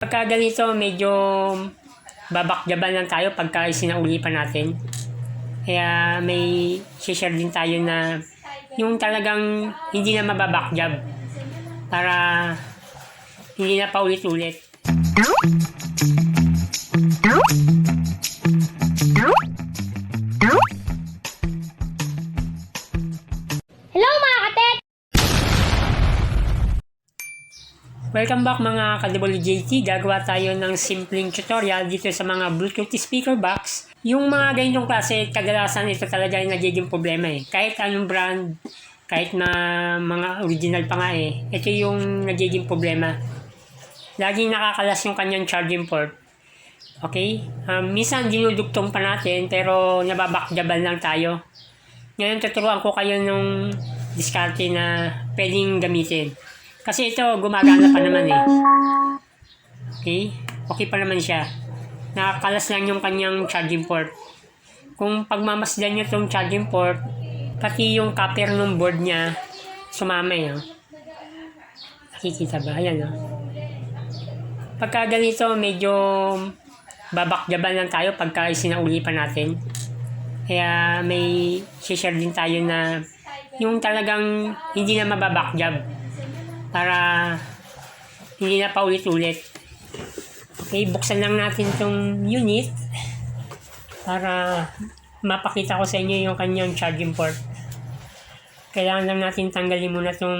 Pagka ganito, medyo babakjaban lang tayo pagka isinauli pa natin. Kaya may share din tayo na yung talagang hindi na mababakjab para hindi na paulit-ulit. Hello mga katek! Welcome back mga ka-WJT. Gagawa tayo ng simpleng tutorial dito sa mga Bluetooth speaker box. Yung mga ganitong klase, kadalasan ito talaga yung nagiging problema eh. Kahit anong brand, kahit na mga original pa nga eh, ito yung nagiging problema. Laging nakakalas yung kanyang charging port. Okay? Minsan dinudugtong pa natin pero nababakjaban lang tayo. Ngayon tuturuan ko kayo nung diskarte na pwedeng gamitin. Kasi ito, gumagana pa naman eh. Okay? Okay pa naman siya. Nakakalas lang yung kanyang charging port. Kung pagmamasdan nyo itong charging port, pati yung copper ng board niya, sumama eh. Nakikita ba? Ayan oh. Pagka ganito, medyo babakjaban lang tayo pagka isinauli pa natin. Kaya may share din tayo na yung talagang hindi na mababakjab para hindi na paulit-ulit. Okay, buksan lang natin itong unit para mapakita ko sa inyo yung kanyang charging port. Kailangan lang natin tanggalin muna itong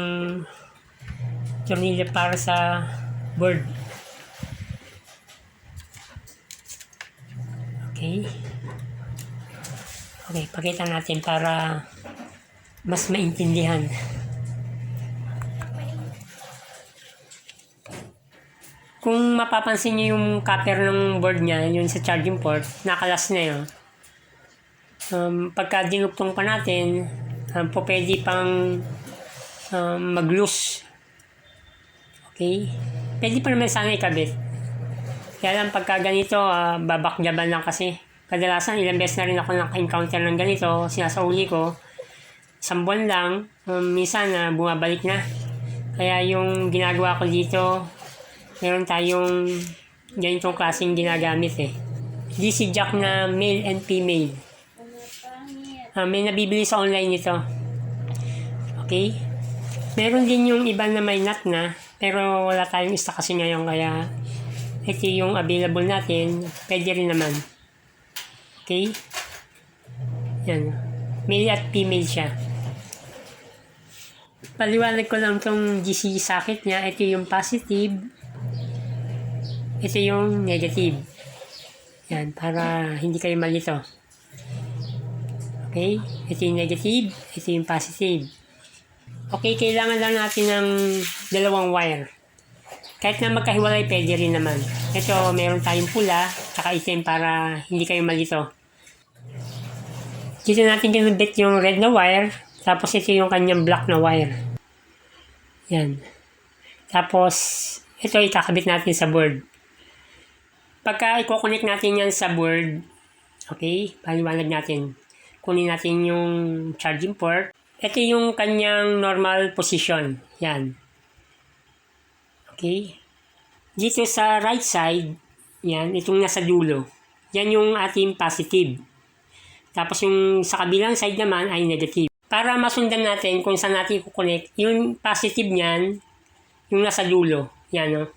tornilyo para sa board. Okay. Okay, pakita natin para mas maintindihan. Kung mapapansin niyo yung copper ng board niya, yun sa charging port, nakalas na yun. Pagka dinugtong pa natin, pwede pang mag-loose. Okay? Pwede pa naman sana ikabit. Kaya lang pagka ganito, babakjaban lang kasi. Kadalasan, ilang beses na rin ako naka-encounter ng ganito, sinasauli ko. Isang buwan lang, minsan bumabalik na. Kaya yung ginagawa ko dito, meron tayong ganitong klaseng ginagamit eh. DC jack na male and female. May nabibili sa online nito. Okay? Meron din yung iba na may nut na, pero wala tayong stock kasi ngayon, kaya ito yung available natin. Pwede rin naman. Okay? Yan. Male at female siya. Paliwanag ko lang itong DC socket niya. Ito yung positive. Ito yung negative. Yan, para hindi kayo malito. Okay? Ito yung negative. Ito yung positive. Okay, kailangan lang natin ng dalawang wire. Kahit na magkahiwalay, pwede rin naman. Ito, meron tayong pula, saka itim para hindi kayo malito. Dito natin kinabit yung red na wire, tapos ito yung kanyang black na wire. Yan. Tapos, ito ikakabit natin sa board. Pagka i-connect natin yan sa board, okay, paliwanag natin. Kunin natin yung charging port. Ito yung kanyang normal position. Yan. Okay. Dito sa right side, yan, itong nasa dulo. Yan yung ating positive. Tapos yung sa kabilang side naman ay negative. Para masundan natin kung saan natin i-connect, yung positive niyan, yung nasa dulo. Yan, no?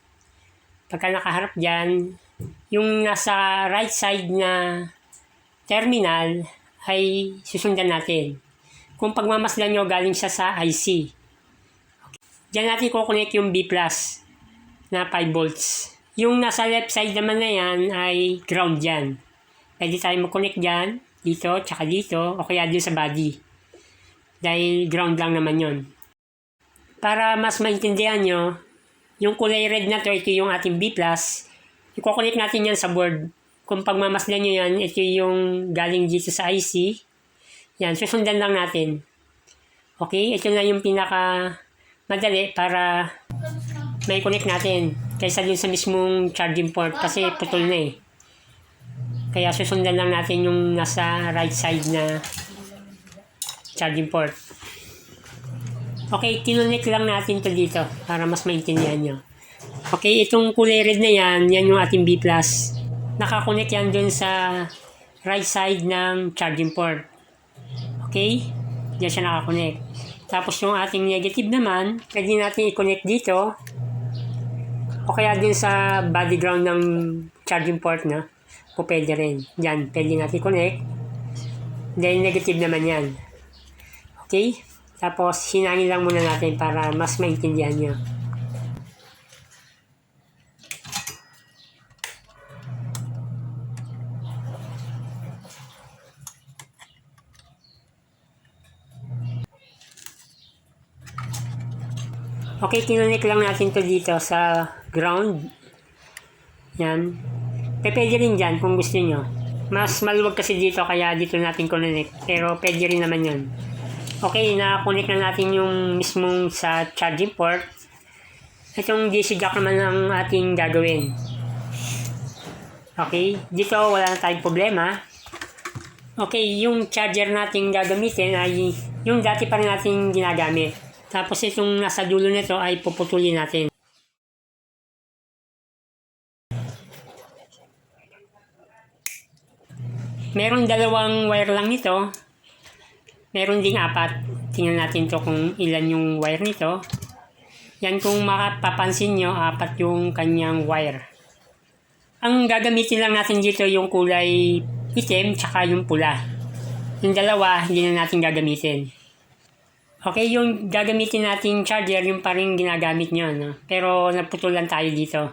Pagka nakaharap dyan, yung nasa right side na terminal ay susundan natin. Kung pagmamasdan nyo, galing siya sa IC. Okay. Diyan natin kukonek yung B+ na 5 volts. Yung nasa left side naman na yan ay ground dyan. Pwede tayo mag-connect dyan, dito, tsaka dito, o kaya dito sa body. Dahil ground lang naman yon. Para mas maintindihan nyo, yung kulay red na to, ito yung ating B+. I-connect natin yan sa board. Kung pagmamasdan nyo yan, ito yung galing dito sa IC. Yan, susundan lang natin. Okay, ito na yung pinaka madali para may connect natin. Kaysa dun sa mismong charging port kasi putol na eh. Kaya susundan lang natin yung nasa right side na charging port. Okay, kinonect lang natin to dito para mas maintindihan nyo. Okay, itong kulay red na yan yung ating B+. Nakakonect yan dun sa right side ng charging port. Okay? Diyan siya nakakonect. Tapos yung ating negative naman, pwede natin i-connect dito o kaya din sa body ground ng charging port na. O pwede rin. Diyan, pwede natin i-connect. Then negative naman yan. Okay? Tapos hinangin lang muna natin para mas maintindihan nyo. Okay, kinonek lang natin to dito sa ground. Yan. Pwede rin dyan kung gusto nyo. Mas maluwag kasi dito kaya dito natin kinonek. Pero pwede rin naman yun. Okay, na-connect na natin yung mismong sa charging port. Itong DC jack naman ang ating gagawin. Okay, dito wala na tayong problema. Okay, yung charger natin gagamitin ay yung dati pa rin natin ginagamit. Tapos itong nasa dulo nito ay puputulin natin. Meron dalawang wire lang nito. Meron ding 4. Tingnan natin to kung ilan yung wire nito. Yan kung makapapansin nyo, 4 yung kanyang wire. Ang gagamitin lang natin dito yung kulay itim tsaka yung pula. Yung dalawa, hindi na natin gagamitin. Okay, yung gagamitin nating charger, yung pa rin ginagamit nyo, no? Pero naputulan tayo dito.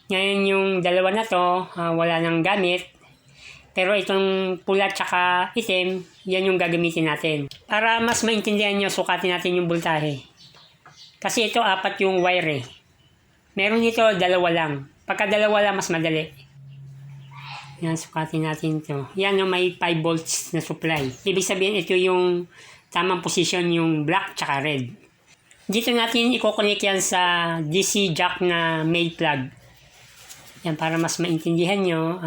Ngayon yung dalawa na to, wala nang gamit. Pero itong pula tsaka itim, yan yung gagamitin natin. Para mas maintindihan nyo, sukatin natin yung voltahe. Kasi ito 4 yung wire eh. Meron nito 2 lang. Pagka 2 lang, mas madali. Yan, sukatin natin to. Yan yung may 5 volts na supply. Ibig sabihin, ito yung tamang position yung black tsaka red. Dito natin i-connect yan sa DC jack na male plug. Yan, para mas maintindihan nyo.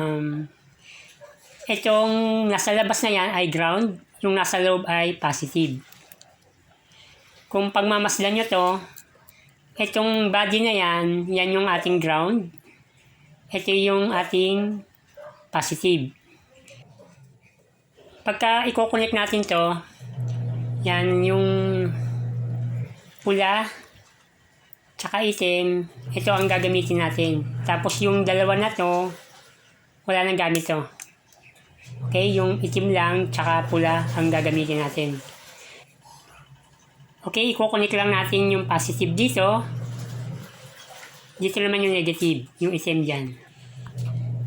Itong nasa labas na yan ay ground. Yung nasa loob ay positive. Kung pagmamasdan nyo to, itong body na yan, yan yung ating ground. Ito yung ating positive. Pagka i-connect natin to, yan yung pula tsaka itim, ito ang gagamitin natin. Tapos yung dalawa na to, wala nang gamit to. Okay, yung itim lang tsaka pula ang gagamitin natin. Okay, i-connect lang natin yung positive dito. Dito naman yung negative, yung itim dyan.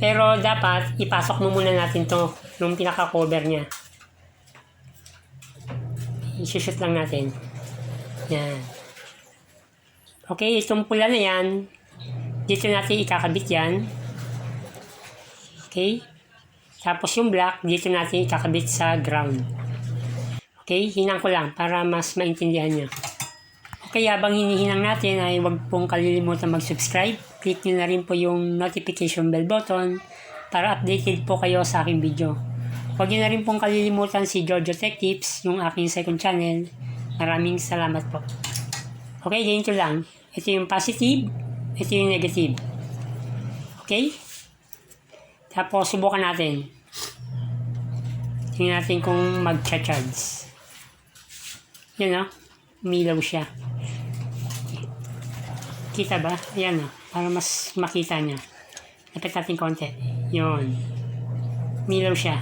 Pero dapat ipasok mo muna natin to, yung pinaka-cover niya. I-shoot lang natin. Yan. Okay, itong pula na yan, dito natin ikakabit yan. Okay. Tapos yung black, dito natin ikakabit sa ground. Okay, hinang ko lang para mas maintindihan nyo. Okay, habang hinihinang natin ay huwag pong kalilimutan mag-subscribe. Click nyo na rin po yung notification bell button para updated po kayo sa aking video. Huwag nyo na rin pong kalilimutan si Jojo Tech Tips, yung aking second channel. Maraming salamat po. Okay, ganito lang. Ito yung positive, ito yung negative. Okay? Tapos, subukan natin. Tingnan natin kung mag-charge. Yan o. Umilaw siya. Kita ba? Ayan o. Para mas makita niya. Lapit natin konti. Yun. Umilaw siya.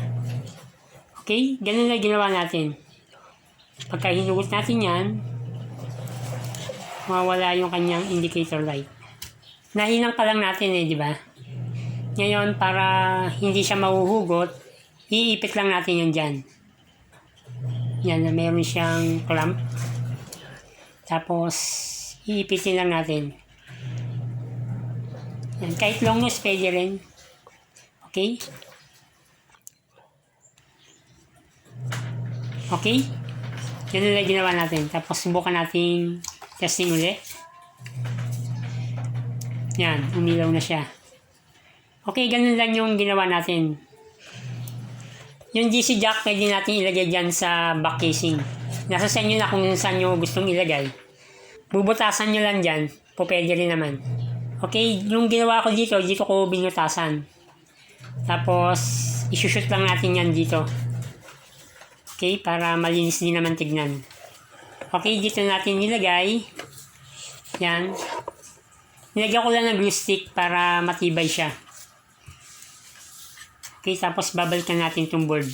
Okay? Ganun na ginawa natin. Pagka hinugot natin yan, mawawala yung kanyang indicator light. Nahinang pa lang natin eh, di ba? Ngayon, para hindi siya mahuhugot, iipit lang natin yun dyan. Yan, na meron siyang clamp. Tapos, iipitin lang natin. Yan, kahit long nose, pwede rin. Okay? Okay? Yan na lang ginawa natin. Tapos, subukan natin testing ulit. Yan, umilaw na siya. Okay, ganun lang yung ginawa natin. Yung DC jack, pwede natin ilagay dyan sa back casing. Nasa sa inyo na kung saan nyo gustong ilagay. Bubutasan nyo lang dyan, po pwede rin naman. Okay, yung ginawa ko dito ko binutasan. Tapos, isushoot lang natin yan dito. Okay, para malinis din naman tignan. Okay, dito natin nilagay. Yan. Nilagyan ko lang ng glue stick para matibay siya. Okay, tapos babalikan natin itong board.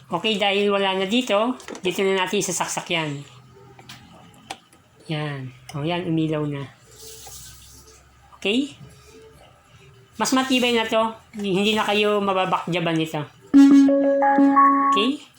Okay, dahil wala na dito na natin isasaksak yan. Yan. O yan, umilaw na. Okay? Mas matibay na to. Hindi na kayo mababakjaban nito. Okay?